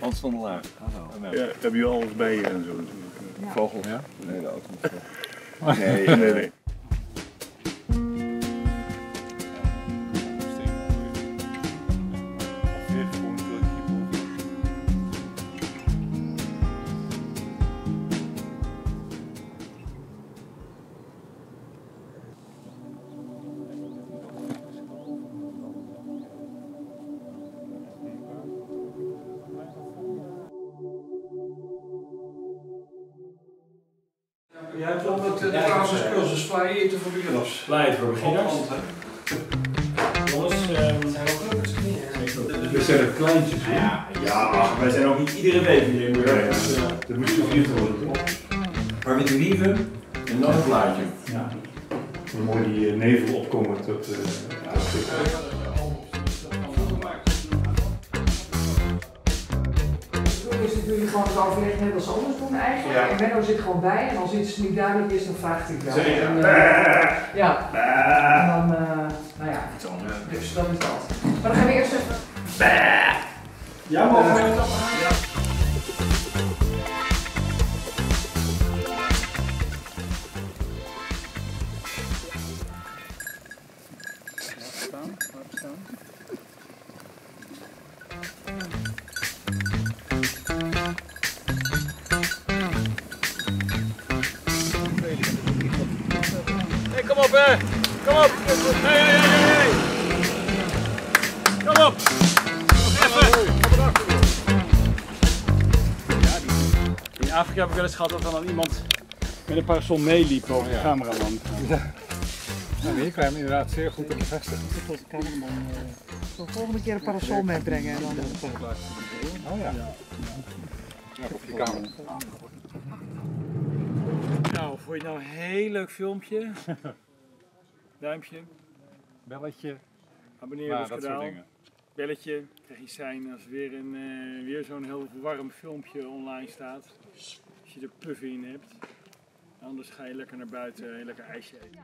Hans van der Laar. Ja, heb je alles bij je en zo? Ja. Vogels? Ja? Nee, de auto niet. Nee. Jij hebt dan de basiscursus Fly Eten voor beginners. Fly Eten voor beginners. Jongens, Dit zijn er kleintjes, hè? ja, wij zijn ook niet iedere week hier. Dat moet je gevierd worden, toch? Maar met de wieven en dan een plaatje. Ja. Hoe mooi die nevel opkomen tot Is het jullie gewoon het overleg net als anders doen eigenlijk. Ja. En Menno zit gewoon bij en als iets niet duidelijk is, dan vraagt hij wel. Zeker. En, ja. En dan, nou ja, dus dat is dat. Maar dan gaan we eerst even... Ja, mogen we het op? Hey, kom op hè! Kom op! Hey! Kom op! In Afrika heb ik wel eens gehad dat er dan iemand met een parasol meeliep over de cameraman. Nou, hier kan je hem inderdaad zeer goed op bevestigen. Tot de cameraman. Zal de volgende keer een parasol meebrengen en dan... Oh ja. Ja, op die kamer. Nou, vond je het nou een heel leuk filmpje? Duimpje, Belletje, abonneer op dat het soort kanaal. dingen. Belletje, krijg je zijn als weer zo'n heel warm filmpje online staat. Als je er puff in hebt. Anders ga je lekker naar buiten en lekker ijsje eten.